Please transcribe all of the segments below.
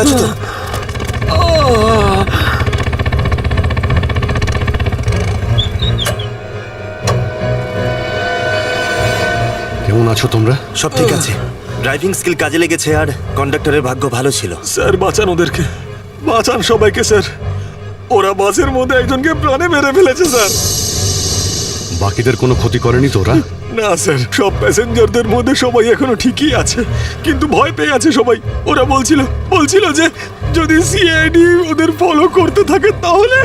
আছে তো? কেমন আছো তোমরা? সব ঠিক আছে। ড্রাইভিং স্কিল কাজে লেগেছে আর কন্ডাক্টরের ভাগ্য ভালো ছিল। স্যার বাঁচান ওদেরকে, বাঁচান সবাইকে স্যার। ওরা বাসের মধ্যে একজনকে প্রাণে মেরে ফেলেছে স্যার। বাকিদের কোনো ক্ষতি করেনি তো ওরা? না স্যার, সব প্যাসেঞ্জারদের মধ্যে সবাই এখনো ঠিকই আছে, কিন্তু ভয় পেয়ে আছে সবাই। ওরা বলছিল যে যদি সিআইডি ওদের ফলো করতে থাকে তাহলে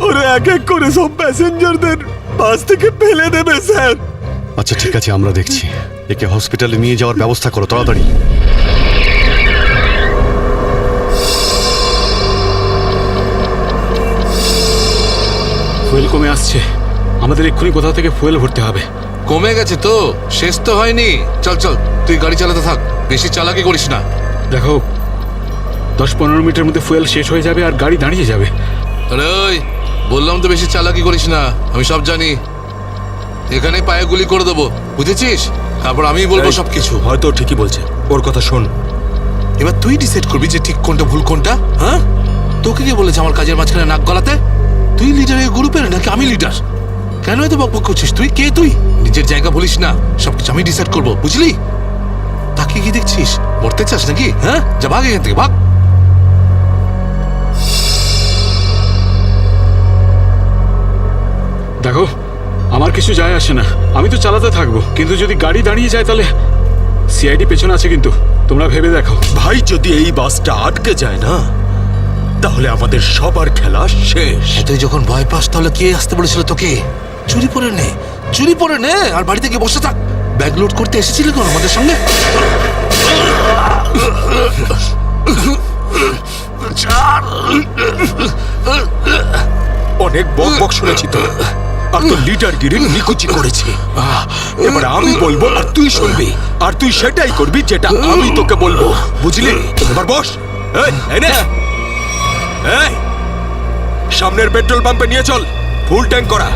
ওরা এক এক করে সব প্যাসেঞ্জারদের বাস থেকে ফেলে দেবে স্যার। আচ্ছা ঠিক আছে, আমরা দেখছি। একে হসপিটালে নিয়ে যাওয়ার ব্যবস্থা করো তাড়াতাড়ি। ফুয়েল কমে আসছে, আমাদের এক্ষুনি কোথাও থেকে ফুয়েল ভরতে হবে। কমে গেছে তো, শেষ তো হয়নি। চল চল, তুই গাড়ি চালাতে থাক, বেশি চালাকি করিস না। দেখো 10-15 মিনিটের মধ্যে ফুয়েল শেষ হয়ে যাবে আর গাড়ি দাঁড়িয়ে যাবে। আরে ওই বললাম তো বেশি চালাকি করিস না, আমি সব জানি। এখানে পায়ে গুলি করে দেবো, বুঝেছিস? তারপর আমিই বলবো সবকিছু। হয়তো ঠিকই বলছে, ওর কথা শোন। এবার তুই ডিসাইড করবি যে ঠিক কোনটা ভুল কোনটা। হ্যাঁ, তোকে কে বলেছে আমার কাজের মাঝখানে নাক গলাতে? তুই লিডার এই গ্রুপের নাকি আমি লিডার? কেন এত বকবক করছিস? তুই কে? তুই নিজের জায়গা বলিস না, সবকিছু আমি ডিসাইড করবো, বুঝলি? তাকে কি দেখছিস? মরতে চাস নাকি? হ্যাঁ, যা ভাগ এখান থেকে, ভাগ। দেখো আমার কিছু যায় আসে না, আমি তো চালাতে থাকবো, কিন্তু যদি গাড়ি দাঁড়িয়ে যায় তাহলে সিআইডি পেছনে আছে, কিন্তু তোমরা ভেবে দেখো। ভাই, যদি এই বাসটা আটকে যায় না তাহলে আমাদের সবার খেলা শেষ। তুই যখন ভয় পাস তাহলে কে আসতে বলেছিল তোকে? চুরি পরে নে আর বাড়িতে গিয়ে বসে থাক। ব্যাগ লোড করতে এসেছিলি কোন আমাদের সঙ্গে? অনেক বক শুনেছি তো, আর তো লিডারগিরি নিকুচি করেছি। এবার আমি বলবো আর তুই শুনবি, আর তুই সেটাই করবি যেটা আমি তোকে বলবো, বুঝলি? এবার বস। এই, সামনের পেট্রোল পাম্পে নিয়ে চল, ফুল ট্যাঙ্ক করা।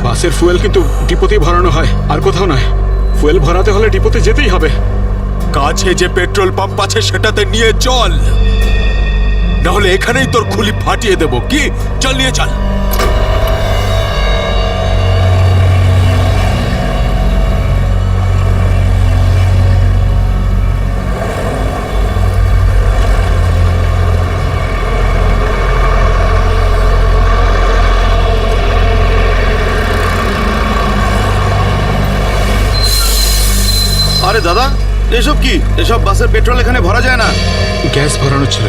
বাসের ফুয়েল কিন্তু ডিপোতেই ভরানো হয়, আর কোথাও নয়। ফুয়েল ভরাতে হলে ডিপোতে যেতেই হবে। কাছে যে পেট্রোল পাম্প আছে সেটাতে নিয়ে চল, নাহলে এখানেই তোর খুলি ফাটিয়ে দেবো। কি? চল, নিয়ে চল। আরে দাদা, এসব কি? এসব বাসের পেট্রোল এখানে ভরা যায় না। গ্যাস ভরানো ছিল।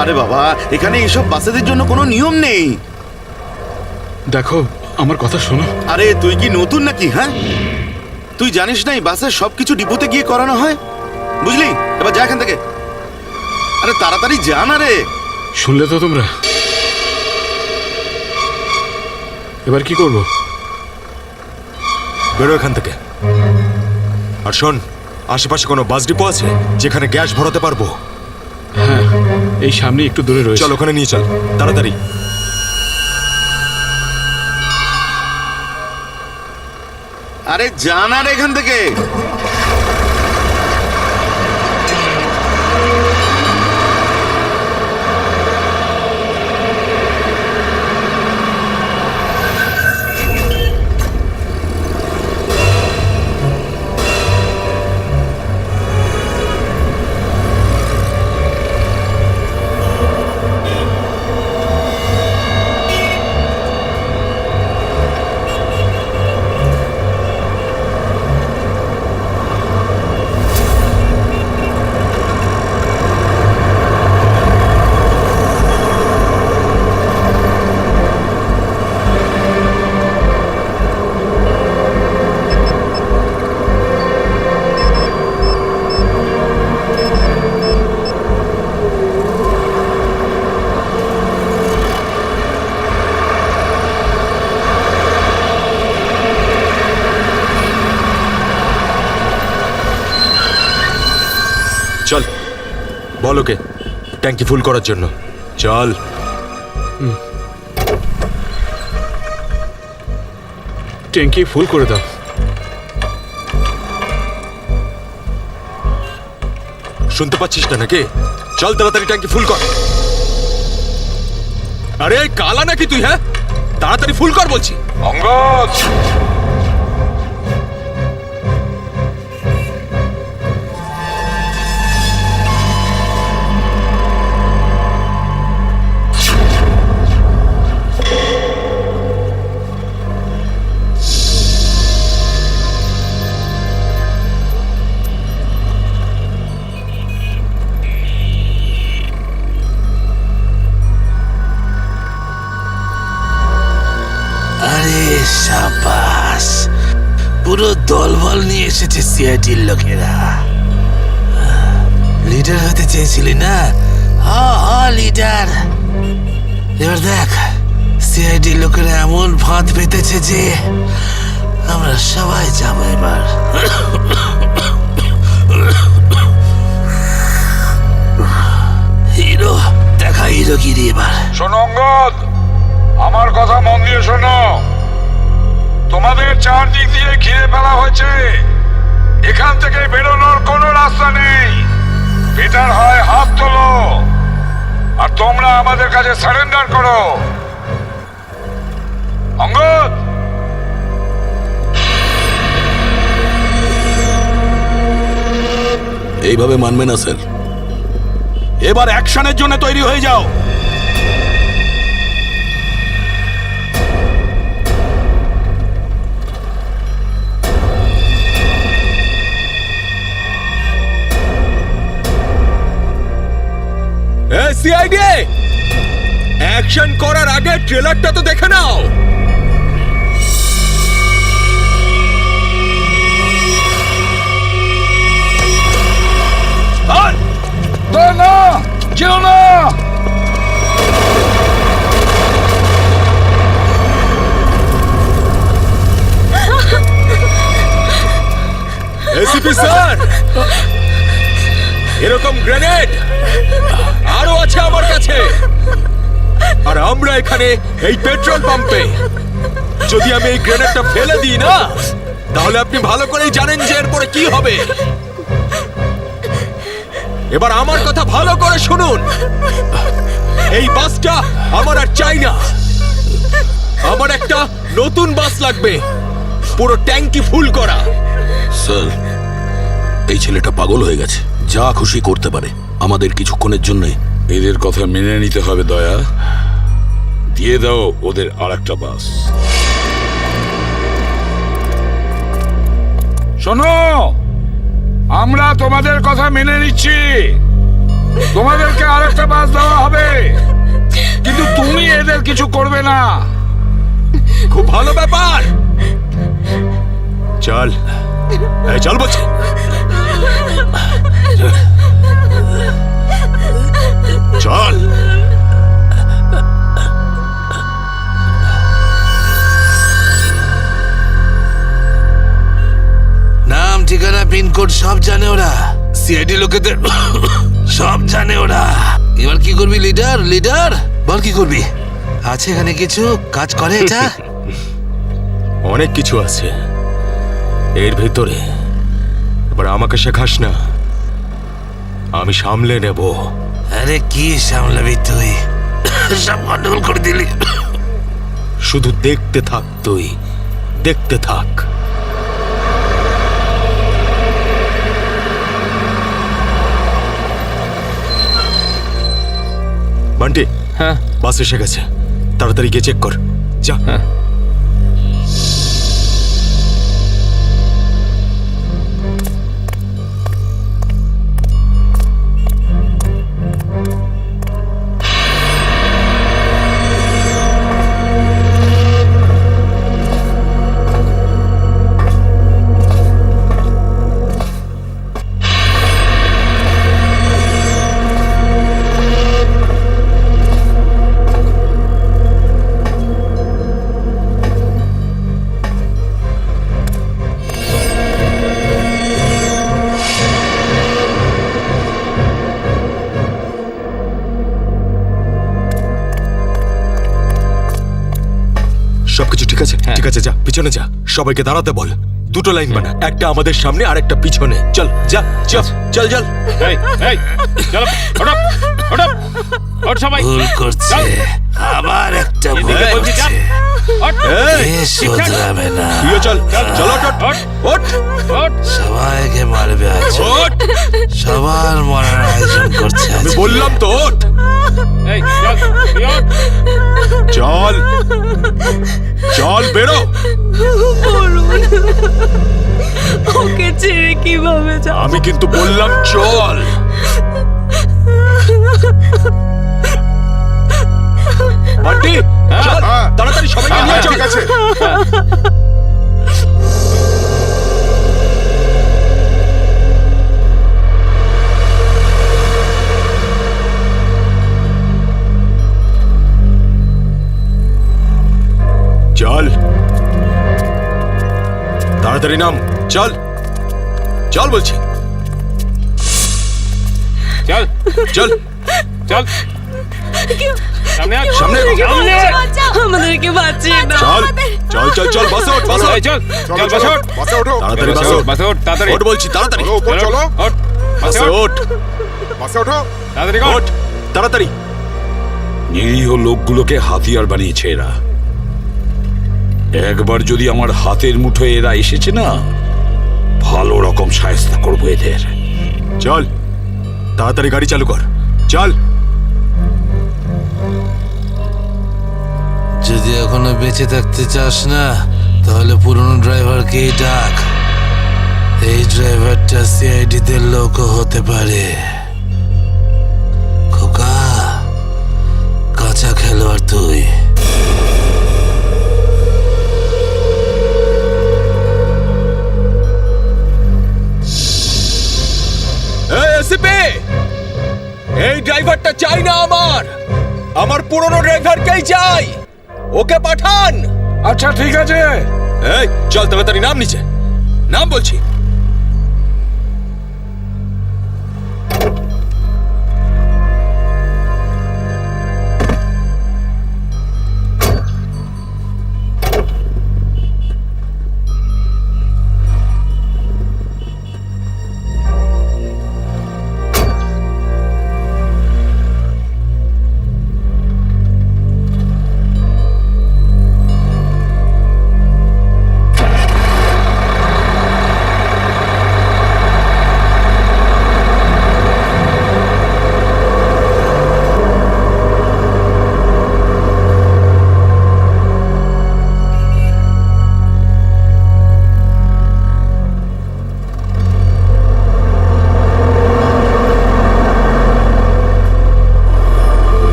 আরে বাবা, এখানে এইসব বাসেদের জন্য কোনো নিয়ম নেই। দেখো আমার কথা শোনো। আরে তুই কি নতুন নাকি? হ্যাঁ, তুই জানিস না এই বাসের সবকিছু ডিপোতে গিয়ে করানো হয়, বুঝলি? এবার যা এখান থেকে। আরে তাড়াতাড়ি যা না রে। শুনলে তো তোমরা? এবার কি করব? বেরো এখান থেকে। আর শোন, আশেপাশে কোনো বাস ডিপো আছে যেখানে গ্যাস ভরাতে পারবো? হ্যাঁ, এই সামনে একটু দূরে রয়েছে। চল, ওখানে নিয়ে চল তাড়াতাড়ি। আরে যা না রে এখান থেকে। চল, বল ওকে ট্যাঙ্কি ফুল করার জন্য। চল। ট্যাঙ্কি ফুল করে দাও। শুনতে পাচ্ছিস না নাকি? চল তাড়াতাড়ি ট্যাঙ্কি ফুল কর। আরে কালা নাকি তুই? হ্যাঁ, তাড়াতাড়ি ফুল কর বলছি। অঙ্গদ, আরে সাবাস, পুরো দলবল নিয়ে এসেছে সিআইডির লোকেরা। লিডার হতে চেয়েছিলি না? লিডার। এবার দেখ, সিআইডির লোকেরা এমন ফাঁদ পেতেছে যে আমরা সবাই যাবো এবার। হিরো দেখা, হিরোগিরি এবার। শোনো অঙ্গদ, আমার কথা মন দিয়ে শোনো। তোমাদের চারদিক দিয়ে ঘিরে ফেলা হয়েছে, এখান থেকে বেরোনোর কোনো রাস্তা নেই। বেটার হয় হাত তোলো আর তোমরা আমাদের কাছে সারেন্ডার করো। অঙ্গদ, এইভাবে মানবে না স্যার। এবার অ্যাকশনের জন্য তৈরি হয়ে যাও। সিআইডি, অ্যাকশন করার আগে ট্রেলারটা তো দেখে নাও। না, যেও না। এসিপি স্যার, এরকম গ্রেনেড আরো আছে আমার কাছে। আর আমরা এখানে এই পেট্রোল পাম্পে। যদি আমি এই গ্রেনেডটা ফেলে দিই না, তাহলে আপনি ভালো করেই জানেন যে এরপরে কি হবে। এবার আমার কথা ভালো করে শুনুন। এই বাসটা আমার আর চাই না। আমার একটা নতুন বাস লাগবে, পুরো ট্যাঙ্কি ফুল করা। স্যার, এই ছেলেটা পাগল হয়ে গেছে, যা খুশি করতে পারে আমাদের কিছুক্ষণের জন্য। এদের কথা মেনে নিতে হবে দয়া। দিয়ে দাও ওদের আরেকটা বাস। শোনো, আমরা তোমাদের কথা মেনে নিচ্ছি, তোমাদেরকে আরেকটা বাস দেওয়া হবে, কিন্তু তুমি এদের কিছু করবে না। খুব ভালো ব্যাপার। চল, এই চল বলছি। চল। নাম, ঠিকানা, পিনকোড সব জানে ওরা। সিআইডি লোকেদের সব জানে ওরা। এবার কি করবি লিডার? লিডার বল, কি করবি? আছে এখানে কিছু কাজ করে এটা? অনেক কিছু আছে এর ভেতরে। এবার আমাকে শেখাস না, আমি সামলে নেব। আরে কি সামলাবি তুই? সব গন্ডগোল করে দিলি। শুধু দেখতে থাক তুই, দেখতে থাক। বান্টি, হ্যাঁ বাস এসে গেছে, তাড়াতাড়ি গিয়ে চেক কর। যা। সবকিছু ঠিক আছে? ঠিক আছে, যা পিছনে যা, সবাইকে দাঁড়াতে বল। দুটো লাইন বানা, একটা আমাদের সামনে আর একটা পিছনে। চল যা চল চল চল। এই এই চলো ওঠো ওঠো ওঠ সবাই ভুল করছে, আবার একটা ভুল এদিকে বলছি, যা। করছে। ওঠ এই, এ শোধরাবে না, তুইও চল চল ওঠ ওঠ, ওঠ ওঠ ওঠ সবাইকে মারবে আজ, ওঠ। সবার মরার আয়োজন করছে আজ। আমি বললাম তো ওঠ। এই চল তুই ওঠ। চল চল বেরো। ওকে ছেড়ে কিভাবে যাব? আমি কিন্তু বললাম চল। বান্টি চল তাড়াতাড়ি সবাইকে নিয়ে চল। ঠিক আছে চল তাড়াতাড়ি নাম, চল চল বলছি, চল চল চল সামনে আয় সামনে সামনে আমাদেরকে বাঁচিয়ে না। চল চল চল চল বাস ওঠ বাস ওঠ, এই চল চল বাস ওঠ বাসে ওঠো তাড়াতাড়ি বাস বাস ওঠ, ওঠ বাস ওঠ তাড়াতাড়ি ওঠ বলছি তাড়াতাড়ি, চলো উপর চলো ওঠ বাসে বাসে ওঠ ওঠ বাসে ওঠো তাড়াতাড়ি কর ওঠ তাড়াতাড়ি। নিরীহ লোকগুলোকে হাতিয়ার বানিয়েছে এরা। একবার যদি আমার হাতের মুঠোয় এরা এসেছে না, ভালো রকম শায়েস্তা করবো এদের। চল তাড়াতাড়ি গাড়ি চালু কর, চল। যদি এখনো বেঁচে থাকতে চাস না, তাহলে পুরনো ড্রাইভারকেই ডাক। এই ড্রাইভারটা সিআইডিতে লোক হতে পারে। খোকা, কাঁচা খেলোয়াড় তুই। এই ড্রাইভারটা চাই না আমার পুরনো ড্রাইভারকেই চাই, ওকে পাঠান। আচ্ছা ঠিক আছে। এই চল তাড়াতাড়ি নাম নিচে, নাম বলছি।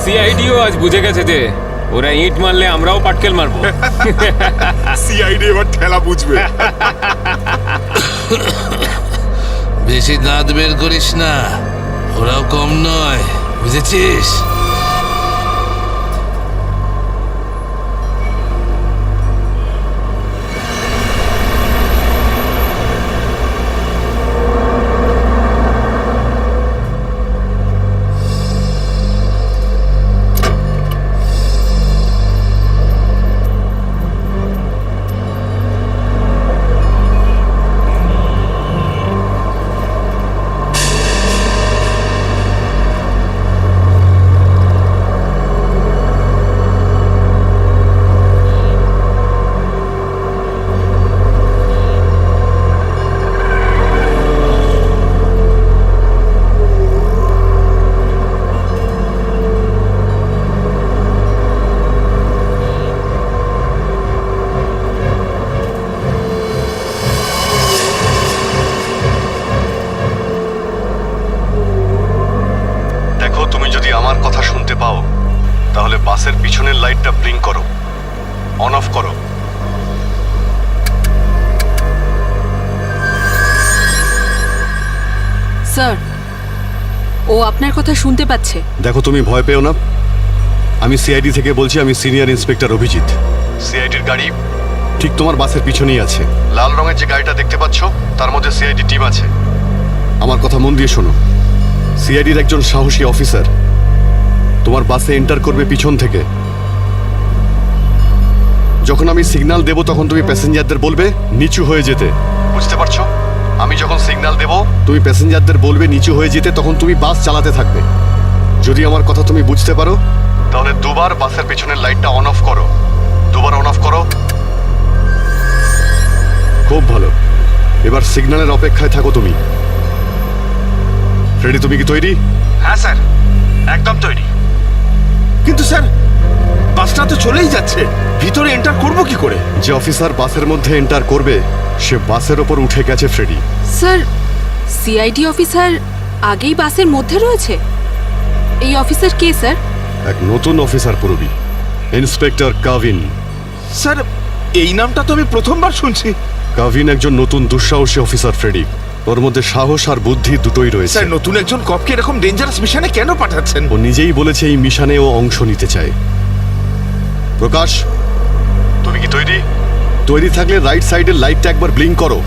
সিআইডিও আজ বুঝে গেছে যে ওরা ইট মারলে আমরাও পাটকেল মারবো। সিআইডি এবার ঠেলা বুঝবে বেশি দাঁত বের করিস না, ওরাও কম নয়, বুঝেছিস? তাহলে বাসের পিছনের লাইটটা ব্লিঙ্ক করো, অন অফ করো। স্যার, ও আপনার কথা শুনতে পাচ্ছে। দেখো, তুমি ভয় পেও না, আমি সিআইডি থেকে বলছি। আমি সিনিয়র ইন্সপেক্টর অভিজিৎ। সিআইডির গাড়ি ঠিক তোমার বাসের পিছনেই আছে। লাল রঙের যে গাড়িটা দেখতে পাচ্ছ তার মধ্যে সিআইডি টিম আছে। আমার কথা মন দিয়ে শোনো, সিআইডির একজন সাহসী অফিসার তোমার বাসে এন্টার করবে পিছন থেকে। যখন আমি সিগন্যাল দেব তখন তুমি প্যাসেঞ্জারদের বলবে নিচু হয়ে যেতে, বুঝতে পারছো? আমি যখন সিগন্যাল দেব তুমি প্যাসেঞ্জারদের বলবে নিচু হয়ে যেতে, তখন তুমি বাস চালাতে থাকবে। যদি আমার কথা তুমি বুঝতে পারো তাহলে দুবার বাসের পেছনের লাইটটা অন অফ করো। দুবার অন অফ করো। খুব ভালো। এবার সিগন্যালের অপেক্ষায় থাকো তুমি। ফ্রেডি, তুমি কি তৈরি? হ্যাঁ স্যার, একদম তৈরি। কিন্তু স্যার, বাসটা তো চলেই যাচ্ছে, ভিতরে এন্টার করব কি করে? যে অফিসার বাসের মধ্যে এন্টার করবে সে বাসের ওপর উঠে গেছে ফ্রেডি। স্যার, সিআইডি অফিসার আগেই বাসের মধ্যে রয়েছে। এই অফিসার কে স্যার? এক নতুন অফিসার পুরবি, ইন্সপেক্টর কাভিন। স্যার, এই নামটা তো আমি প্রথমবার শুনছি। কাভিন একজন নতুন দুঃসাহসী অফিসার ফ্রেডি। ওর মধ্যে সাহস আর বুদ্ধি দুটোই রয়েছে। স্যার, নতুন একজন কপকে এরকম ডেঞ্জারাস মিশনে কেন পাঠাচ্ছেন? ও নিজেই বলেছে এই মিশনে ও অংশ নিতে চায়। প্রকাশ, তুমি কি তৈরি? তৈরি থাকলে রাইট সাইডের লাইটটা একবার ব্লিঙ্ক করো।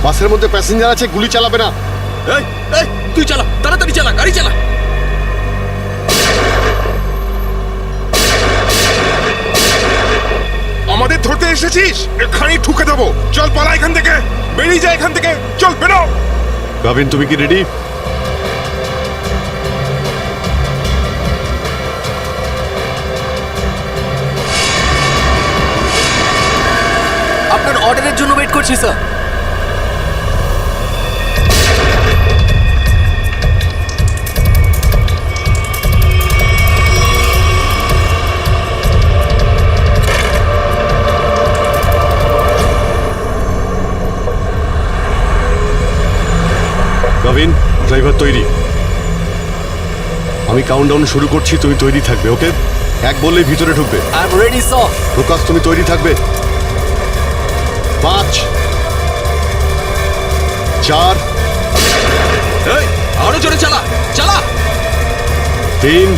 বাসের মধ্যে প্যাসেঞ্জার আছে, গুলি চালাবে না। এই এই তুই চালা, তাড়াতাড়ি চালা, গাড়ি চালা। আমাদের ধরতে এসেছিস? এখানেই ঠুকে দেবো। চল পালা এখান থেকে, বেরিয়ে যা এখান থেকে, চল বেরো। কাভিন, তুমি কি রেডি? আপনার অর্ডারের জন্য ওয়েট করছি স্যার। কাভিন, ড্রাইভার তৈরি। আমি কাউন্টডাউন শুরু করছি, তুমি তৈরি থাকবে। ওকে? এক বললেই ভিতরে ঢুকবে। I am ready sir. Prakash, তুমি তৈরি থাকবে। 5 4 এই আরো জোরে চালা, চালা। 3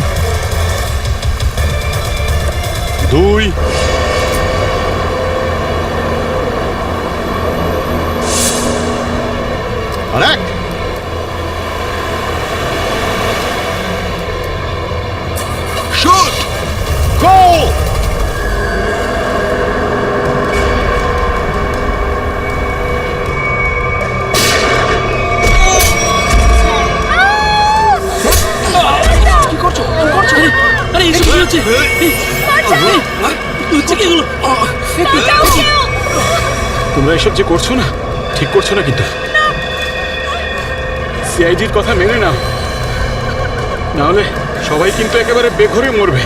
2 আর 1। শুট। গো! আরে এই কি হচ্ছে? হচ্ছে কি এগুলো? তোমরা এসব যে করছো না, ঠিক করছো না কিন্তু। সিআইডির কথা মেনে নাও, নাহলে সবাই কিন্তু একেবারে বেঘরে মরবে।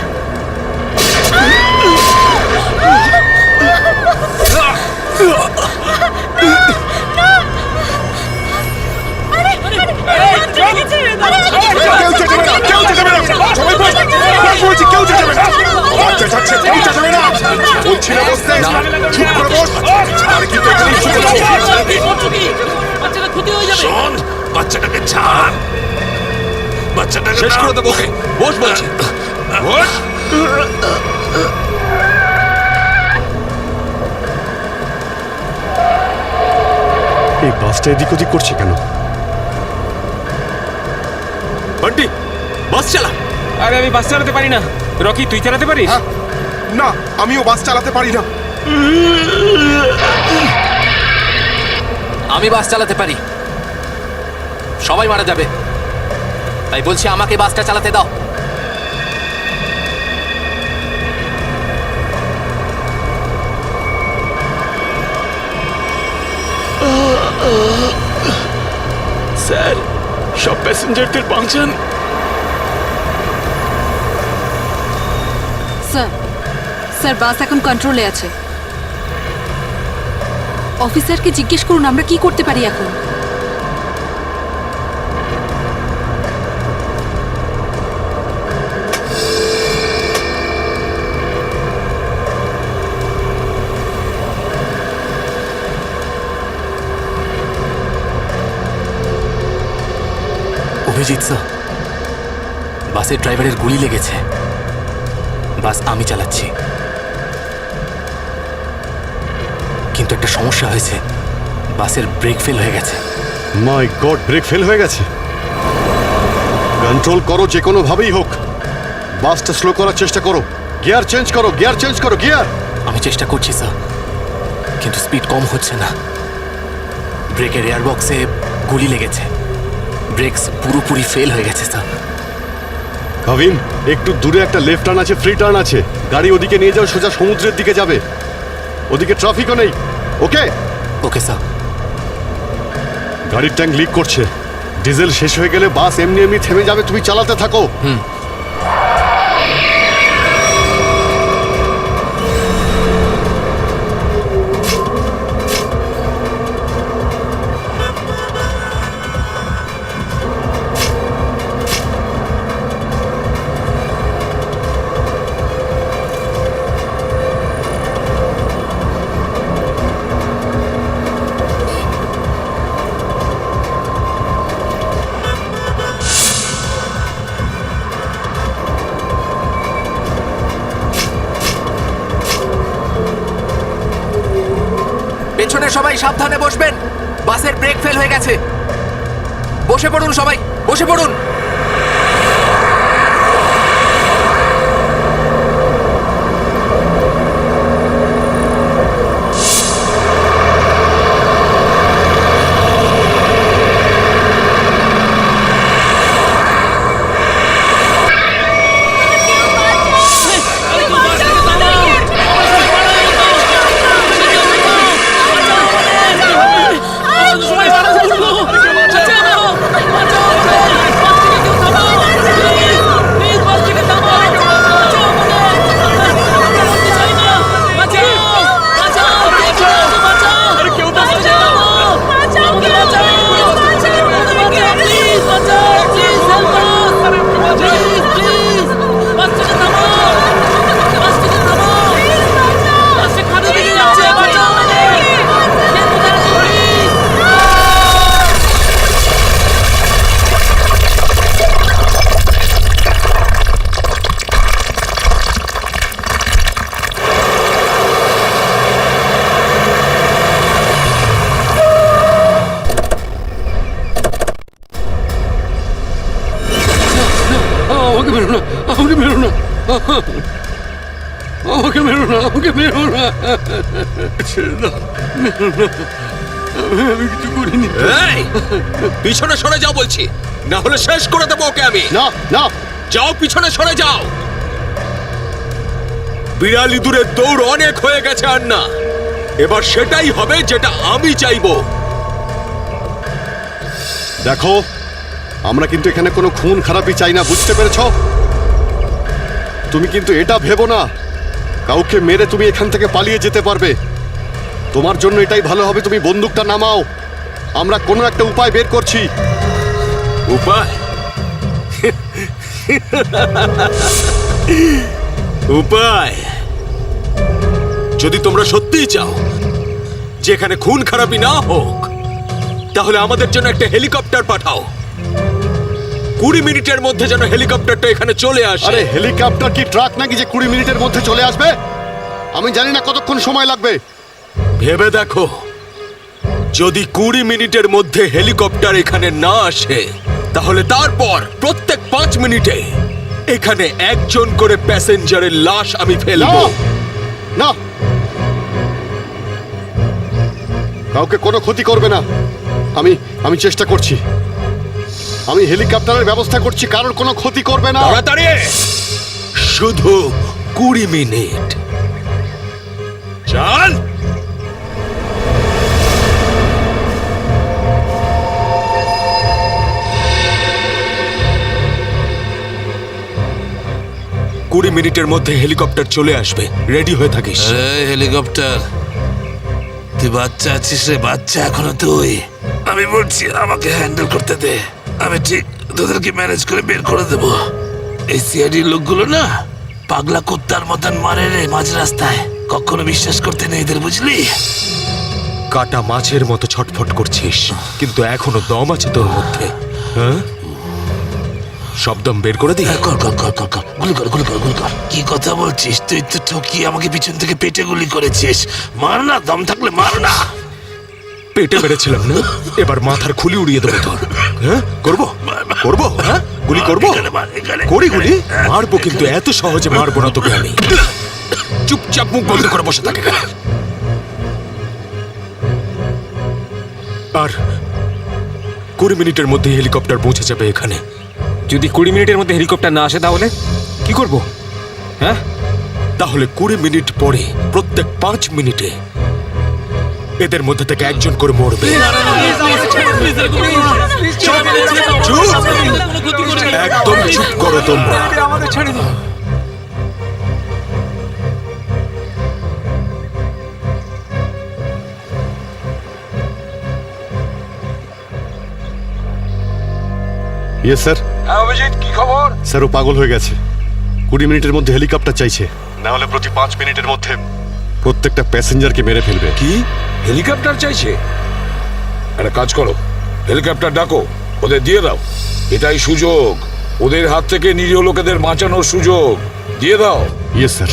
কেউ চেঁচাবে না, কেউ চেঁচাবে না, সবাই বস। বলছি কেউ চেঁচাবে না। আমার চেঁচাচ্ছে, কেউ চেঁচাবে না। বলছি না বসতে, চুপ করে বস। আর কিন্তু এখানেই চলে যাবো। বাচ্চাটা ক্ষতি হয়ে যাবে। শোন, বাচ্চাটাকে ছাড়। বাচ্চাটাকে শেষ করে দেবো ওকে। বস বলছি। বস। এই বাসটা এদিক ওদিক করছে কেন? বান্টি, বাস চালা। আরে আমি বাস চালাতে পারি না। রকি, তুই চালাতে পারিস? না, আমিও বাস চালাতে পারি না। আমি বাস চালাতে পারি। সবাই মারা যাবে, তাই বলছি আমাকে বাসটা চালাতে দাও। স্যার, সব প্যাসেঞ্জারদের বাঁচান। স্যার, স্যার বাস এখন কন্ট্রোলে আছে। অফিসারকে জিজ্ঞেস করুন আমরা কি করতে পারি এখন। অভিজিৎ স্যার, বাসের ড্রাইভারের গুলি লেগেছে। বাস আমি চালাচ্ছি, কিন্তু একটা সমস্যা হয়েছে। বাসের ব্রেক ফেল হয়ে গেছে। মাই গড, ব্রেক ফেল হয়ে গেছে। কন্ট্রোল করো যে কোনো ভাবেই হোক, বাসটা স্লো করার চেষ্টা করো। গিয়ার চেঞ্জ করো, গিয়ার চেঞ্জ করো, গিয়ার। আমি চেষ্টা করছি স্যার, কিন্তু স্পিড কম হচ্ছে না। ব্রেকের এয়ার বক্সে গুলি লেগেছে। ব্রেকস পুরোপুরি ফেল হয়ে গেছে স্যার। ভাবিন, একটু দূরে একটা লেফট টার্ন আছে, ফ্রি টার্ন আছে। গাড়ি ওদিকে নিয়ে যাও, সোজা সমুদ্রের দিকে যাবে। ওদিকে ট্রাফিকও নেই। ওকে ওকে স্যার। গাড়ির ট্যাঙ্ক লিক করছে। ডিজেল শেষ হয়ে গেলে বাস এমনি এমনি থেমে যাবে, তুমি চালাতে থাকো। পেছনে সবাই সাবধানে বসবেন, বাসের ব্রেক ফেল হয়ে গেছে। বসে পড়ুন সবাই, বসে পড়ুন। পিছনে সরে যাও বলছি, না হলে শেষ করে দেবো ওকে আমি। না না, যাও, পিছনে সরে যাও। বিড়াল ইঁদুরের দৌড় অনেক হয়ে গেছে আর না, এবার সেটাই হবে যেটা আমি চাইবো। দেখো, আমরা কিন্তু এখানে কোনো খুন খারাপি চাই না, বুঝতে পেরেছো? তুমি কিন্তু এটা ভেবো না কাউকে মেরে তুমি এখান থেকে পালিয়ে যেতে পারবে। তোমার জন্য এটাই ভালো হবে, তুমি বন্দুকটা নামাও। আমরা কোনো একটা উপায় বের করছি। উপায়? উপায়? যদি তোমরা সত্যিই চাও যে এখানে খুন খারাপি না হোক, তাহলে আমাদের জন্য একটা হেলিকপ্টার পাঠাও। 20 মিনিটের মধ্যে যেন হেলিকপ্টারটা এখানে চলে আসে। আরে হেলিকপ্টার কি ট্রাক নাকি যে 20 মিনিটের মধ্যে চলে আসবে? আমি জানি না কতক্ষণ সময় লাগবে। ভেবে দেখো, যদি 20 মিনিটের মধ্যে হেলিকপ্টার এখানে না আসে, তাহলে তারপর প্রত্যেক 5 মিনিটে এখানে একজন করে প্যাসেঞ্জারের লাশ আমি ফেলবো। না, কাউকে কোনো ক্ষতি করবে না। আমি চেষ্টা করছি। আমি হেলিকপ্টারের ব্যবস্থা করছি, কারোর কোনো ক্ষতি করবে না। তাড়াতাড়ি, শুধু 20 মিনিট। চল। কুড়ি মিনিটের মধ্যে হেলিকপ্টার চলে আসবে, রেডি হয়ে থাকিস। হেলিকপ্টার তুই বাচ্চা আছিস রে, বাচ্চা এখনো তুই। আমি বলছি আমাকে হ্যান্ডেল করতে দে, আমি ঠিক তোদেরকে ম্যানেজ করে বের করে দেবো। এই সিআইডির লোকগুলো না পাগলা কুত্তার মতন মারে রে মাঝ রাস্তায়, কখনো বিশ্বাস করতে নেই এদের, বুঝলি? কাটা মাছের মতো ছটফট করছিস, কিন্তু এখনো দম আছে তোর মধ্যে। হ্যাঁ, সব দম বের করে দি। হ্যাঁ, কর কর কর কর কর, গুলি কর গুলি কর গুলি কর। কি কথা বলছিস? তুই তো ঠকিয়ে আমাকে পিছন থেকে পেটে গুলি করেছিস। মার না, দম থাকলে মার না। পেটে মেরেছিলাম না, এবার মাথার খুলি উড়িয়ে দেবো তোর। হ্যাঁ, করবো করবো, হ্যাঁ গুলি করবো, এখানে মার, এখানে। করি গুলি। মারবো, কিন্তু এত সহজে মারবো না তোকে আমি। চুপচাপ মুখ বন্ধ করে বসে থাকে। আর 20 মিনিটের মধ্যে হেলিকপ্টার পৌঁছে যাবে এখানে। যদি 20 মিনিটের মধ্যে হেলিকপ্টার না আসে তাহলে কি করব? হ্যাঁ, তাহলে 20 মিনিট পরে প্রত্যেক 5 মিনিটে এদের মধ্যে থেকে একজন করে মরবে। চুপ! একদম চুপ করো তোমরা। আমাদের ছেড়ে দিন। Yes sir. হ্যাঁ অভিজিৎ, কি খবর? স্যার ও পাগল হয়ে গেছে। 20 মিনিটের মধ্যে হেলিকপ্টার চাইছে, না হলে প্রতি 5 মিনিটের মধ্যে প্রত্যেকটা প্যাসেঞ্জারকে মেরে ফেলবে। কি হেলিকপ্টার চাইছে? একটা কাজ করো, হেলিকপ্টার ডাকো, ওদের দিয়ে দাও। এটাই সুযোগ, ওদের হাত থেকে নিরীহ লোকেদের বাঁচানোর সুযোগ। দিয়ে দাও। Yes sir.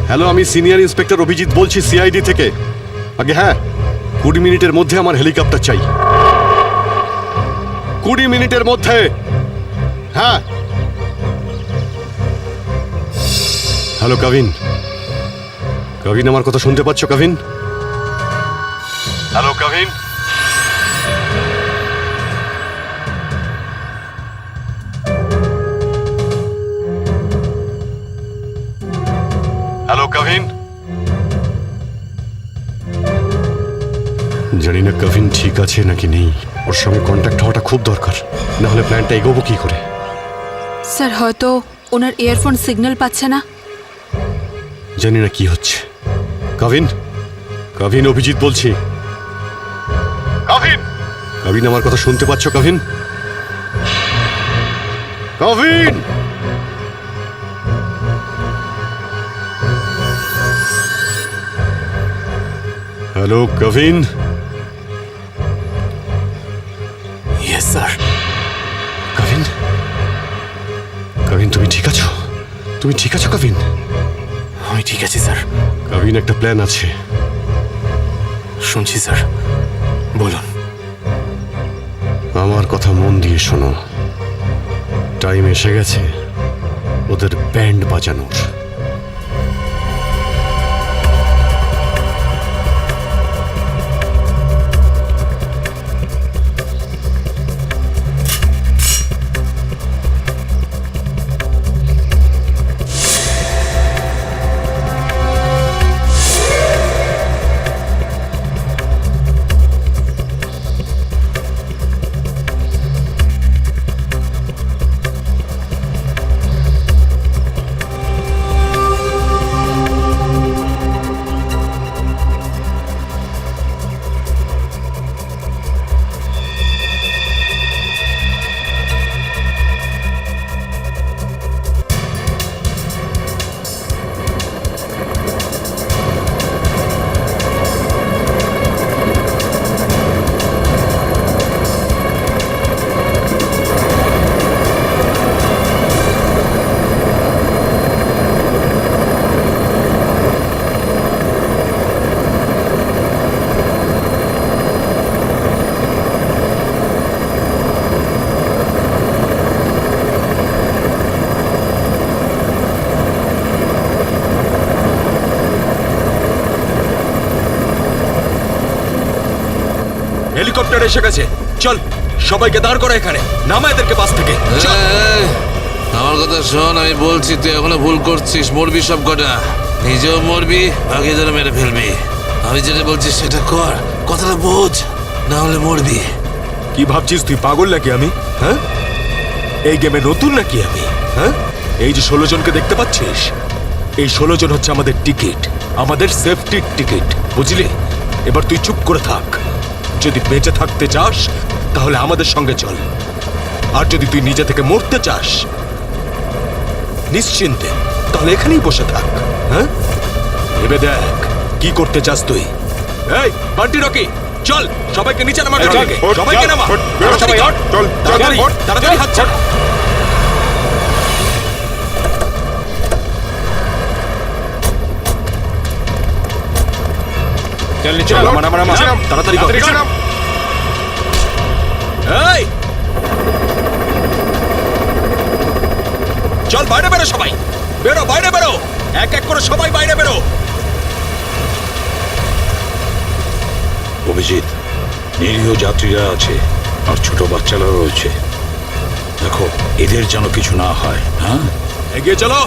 হ্যালো, আমি সিনিয়র ইন্সপেক্টর অভিজিৎ বলছি সিআইডি থেকে। আগে হ্যাঁ, 20 মিনিটের মধ্যে আমার হেলিকপ্টার চাই। 20 মিনিটের মধ্যে। হ্যাঁ। হ্যালো কাভিন, কাভিন আমার কথা শুনতে পাচ্ছ কাভিন? হ্যালো কাভিন। হ্যালো কাভিন। জানি না কাভিন ঠিক আছে নাকি নেই, ওর সঙ্গে কন্ট্যাক্ট হওয়াটা খুব দরকার, না হলে প্ল্যানটা এগোবো কি করে। স্যার হয়তো ওনার ইয়ারফোন সিগন্যাল পাচ্ছে না। জানি না কি হচ্ছে। কাভিন, কাভিন অভিজিৎ বলছি। কাভিন, কাভিন আমার কথা শুনতে পাচ্ছ Kavin? Kavin. Hello Kavin. Yes sir. Kavin, Kavin তুমি ঠিক আছো? তুমি ঠিক আছো কাভিন? আমি ঠিক আছি স্যার। কাভিন একটা প্ল্যান আছে। শুনছি স্যার, বলুন। আমার কথা মন দিয়ে শোনো, টাইম এসে গেছে ওদের ব্যান্ড বাজানোর। হেলিকপ্টার এসে গেছে, চল সবাইকে দাঁড় করা এখানে, নামা এদেরকে বাস থেকে। চল। আমার কথা শোন, আমি বলছি তুই এখনো ভুল করছিস। মরবি সব কটা, নিজেও মরবি, বাকিদেরও মেরে ফেলবি। আমি যেটা বলছি সেটা কর, কথাটা বোঝ, না হলে মরবি। কি ভাবছিস তুই পাগল নাকি আমি? হ্যাঁ, এই গেমে নতুন নাকি আমি? হ্যাঁ, এই যে 16 জনকে দেখতে পাচ্ছিস, এই 16 জন হচ্ছে আমাদের টিকিট, আমাদের সেফটির টিকিট, বুঝলি? এবার তুই চুপ করে থাক। যদি বেঁচে থাকতে চাস তাহলে আমাদের সঙ্গে চল, আর যদি তুই নিজে থেকে মরতে চাস নিশ্চিন্তে তাহলে এখানেই বসে থাক। হ্যাঁ, ভেবে দেখ কি করতে চাস তুই। এই বান্টি রকি, চল সবাইকে নিচে নামা, সবাইকে নামা, তাড়াতাড়ি তাড়াতাড়ি হাত ছাড়। চল নিচে নামা, নামা, নামা, তাড়াতাড়ি কর। এই চল বাইরে বেরো, সবাই বেরো, বাইরে বেরো, এক এক করে সবাই বাইরে বেরো। অভিজিৎ, নিরীহ যাত্রীরা আছে আর ছোট বাচ্চারা রয়েছে, দেখো এদের যেন কিছু না হয়। হ্যাঁ, এগিয়ে চলো,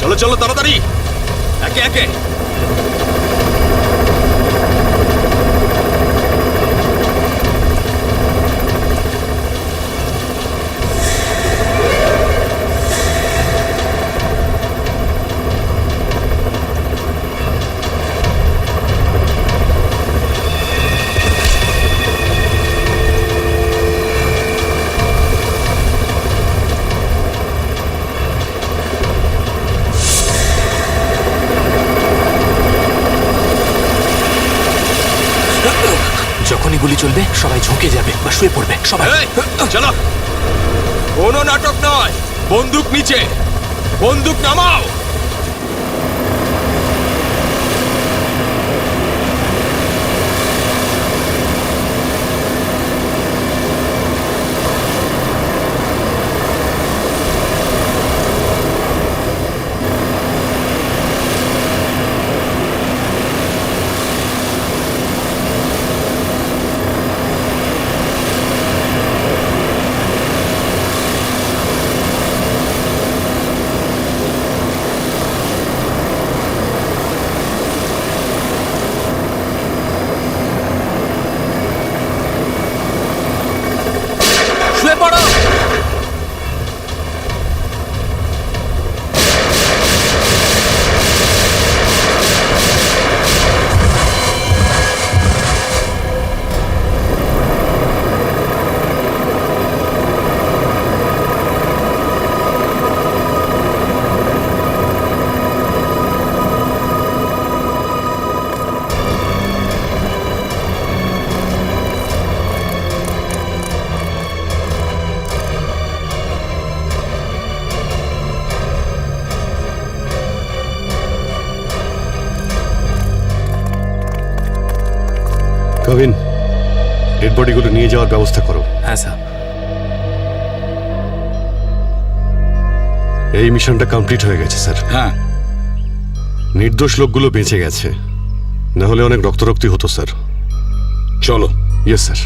চলো চলো তাড়াতাড়ি, একে একে। যখনই গুলি চলবে সবাই ঝুঁকে যাবে বা শুয়ে পড়বে সবাই। এই, চলো, কোনো নাটক নয়, বন্দুক নিচে, বন্দুক নামাও। শুয়ে পড়ো। কাবিন, ডেড বডিগুলো নিয়ে যাওয়ার ব্যবস্থা করো। হ্যাঁ স্যার। এই মিশনটা কমপ্লিট হয়ে গেছে স্যার। হ্যাঁ, নির্দোষ লোকগুলো বেঁচে গেছে, না হলে অনেক রক্তারক্তি হতো স্যার। চলো। Yes sir.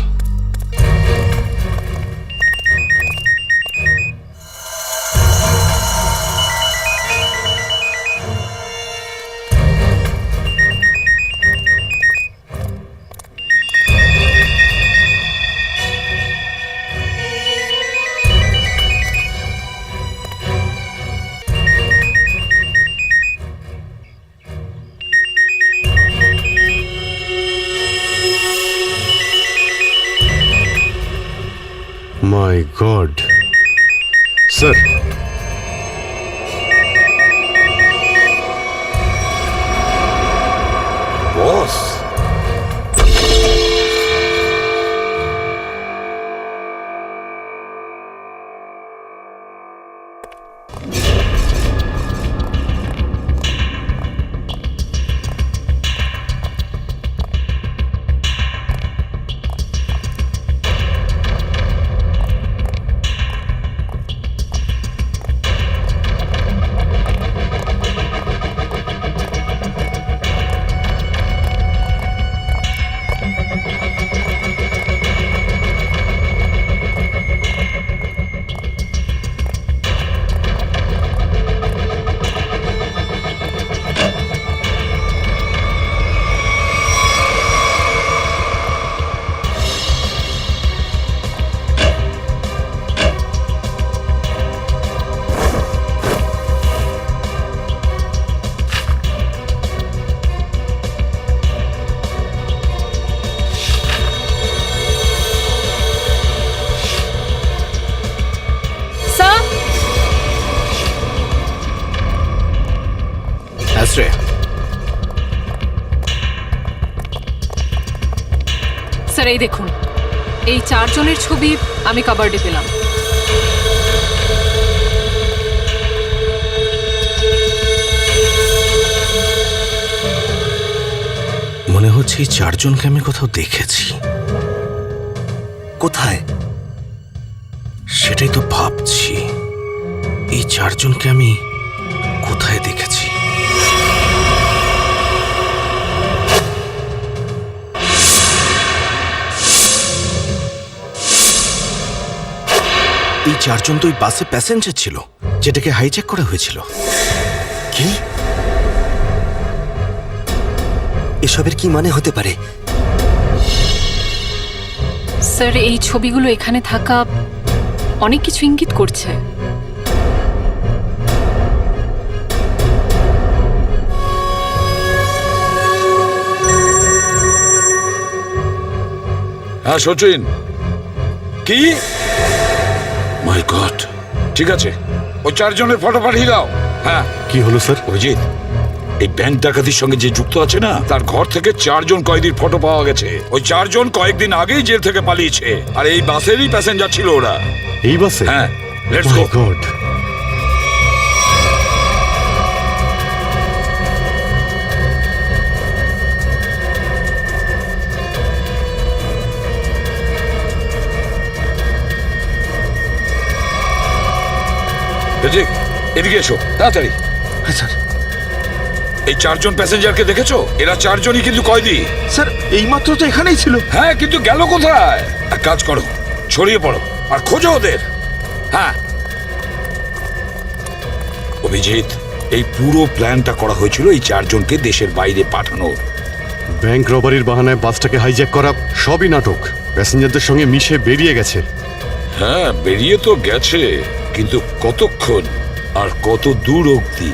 স্যার এই দেখুন, এই 4 জনের ছবি আমি কাবার্ডে পেলাম। মনে হচ্ছে এই 4 জনকে আমি কোথাও দেখেছি। কোথায়? সেটাই তো ভাবছি, এই 4 জনকে আমি কোথায় দেখেছি। এই 4 জন তো ওই বাসে প্যাসেঞ্জার ছিল যেটাকে হাইজ্যাক করা হয়েছিল। কি? এসবের কি মানে হতে পারে? স্যার এই ছবিগুলো এখানে থাকা অনেক কিছু ইঙ্গিত করছে। হ্যাঁ সচিন, কি? মাই গড, ঠিক আছে, ওই 4 জনের ফটো পাঠিয়ে দাও। হ্যাঁ। কি হলো স্যার? অভিজিৎ, এই ব্যাংক ডাকাতির সঙ্গে যে যুক্ত আছে না, তার ঘর থেকে 4 জন কয়েদির ফটো পাওয়া গেছে। ওই 4 জন কয়েকদিন আগেই জেল থেকে পালিয়েছে, আর এই বাসেরই প্যাসেঞ্জার ছিল ওরা। এই বাসে? হ্যাঁ, let's go. My god. Abhijit, এদিকে এসো তাড়াতাড়ি। হ্যাঁ স্যার। এই 4 জন প্যাসেঞ্জারকে দেখেছো? এরা 4 জনই কিন্তু কয়েদি। স্যার এইমাত্র তো এখানেই ছিল। হ্যাঁ, কিন্তু গেল কোথায়? এক কাজ করো, ছড়িয়ে পড়ো আর খোঁজো ওদের। হ্যাঁ অভিজিৎ, এই পুরো প্ল্যানটা করা হয়েছিল এই 4 জনকে দেশের বাইরে পাঠানোর। ব্যাংক রবারির বাহানায় বাসটাকে হাইজ্যাক করা সবই নাটক। প্যাসেঞ্জারদের সঙ্গে মিশে বেরিয়ে গেছে। হ্যাঁ, বেরিয়ে তো গেছে, কিন্তু কতক্ষণ আর কত দূর অবধি?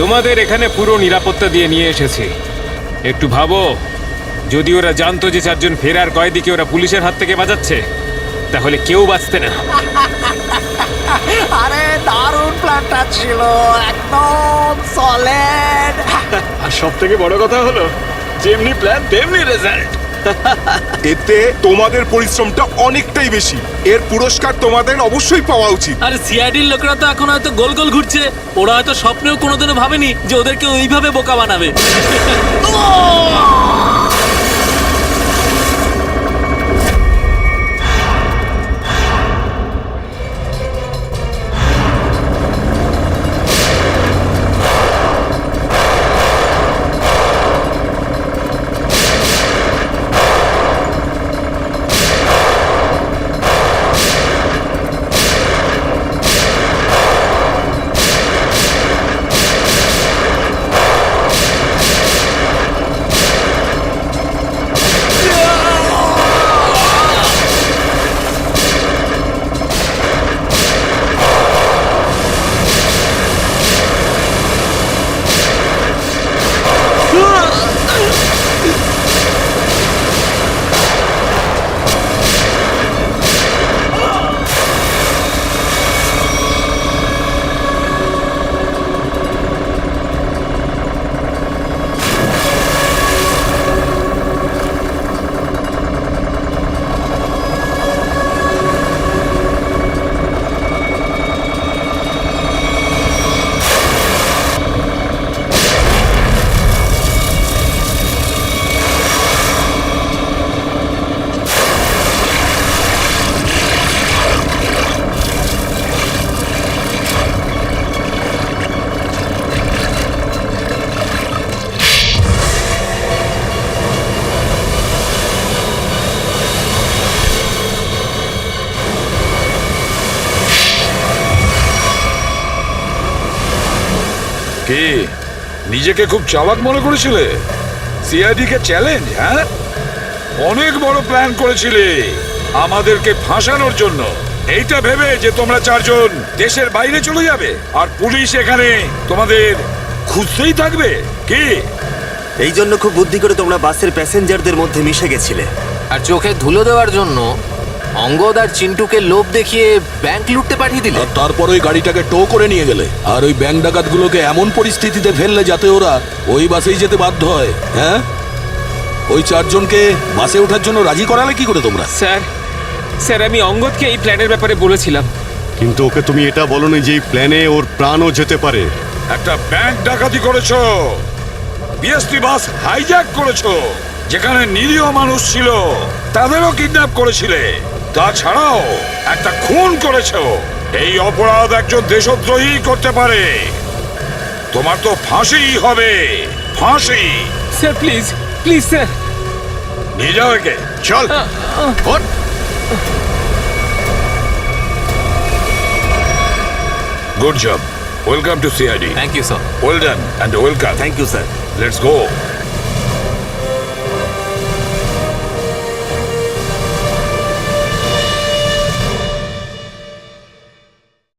তোমাদের এখানে পুরো নিরাপত্তা দিয়ে নিয়ে এসেছি। একটু ভাবো, যদি ওরা জানতো যে 4 জন ফেরার কয়েদিকে ওরা পুলিশের হাত থেকে বাঁচাচ্ছে, তাহলে কেউ বাঁচতে না। আরে দারুণ প্ল্যানটা ছিল, একদম সলিড। আর সব থেকে বড় কথা হলো, যেমনি প্ল্যান তেমনি রেজাল্ট। এতে তোমাদের পরিশ্রমটা অনেকটাই বেশি। এর পুরস্কার তোমাদের অবশ্যই পাওয়া উচিত। আরে সিআইডির লোকেরা তো এখন হয়তো গোল গোল ঘুরছে। ওরা হয়তো স্বপ্নেও কোনোদিনও ভাবেনি যে ওদেরকে ওইভাবে বোকা বানাবে। কি নিজেকে খুব চালাক মনে করেছিলে? সিআইডি কে চ্যালেঞ্জ? হ্যাঁ, অনেক বড় প্ল্যান করেছিলে আমাদেরকে ফাঁসানোর জন্য। এইটা ভেবে যে তোমরা চারজন দেশের বাইরে চলে যাবে আর পুলিশ এখানে তোমাদের খুঁজতেই থাকবে কি? এই জন্য খুব বুদ্ধি করে তোমরা বাসের প্যাসেঞ্জারদের মধ্যে মিশে গেছিলে। আর চোখে ধুলো দেওয়ার জন্য অঙ্গদ আর চিন্টুকে লোভ দেখিয়ে ব্যাংক লুটতে পাঠিয়ে দিলে। আর তারপর ওই গাড়িটাকে টো করে নিয়ে গেলে আর ওই ব্যাংক ডাকাতগুলোকে এমন পরিস্থিতিতে ফেললে যাতে ওরা ওই বাসেই যেতে বাধ্য হয়। হ্যাঁ, ওই চারজনকে বাসে ওঠার জন্য রাজি করালে কি করে তোমরা? স্যার আমি অঙ্গদকে এই প্ল্যানের ব্যাপারে বলেছিলাম। কিন্তু ওকে তুমি এটা বলনি যে এই প্ল্যানে ওর প্রাণও যেতে পারে। একটা ব্যাংক ডাকাতি করেছো, বিএসটি বাস হাইজ্যাক করেছো, যেখানে নিরীহ মানুষ ছিল তাদেরও কিডন্যাপ করেছিলে, তাছাড়াও একটা খুন করেছো। এই অপরাধ একজন দেশদ্রোহী করতে পারে। তোমার তো ফাঁসি হবে, ফাঁসি। স্যার প্লিজ প্লিজ স্যার, নিয়ে যাও একে। চল ওঠ। Good job, welcome to CID. Thank you sir. Well done and welcome. Thank you sir. Let's go.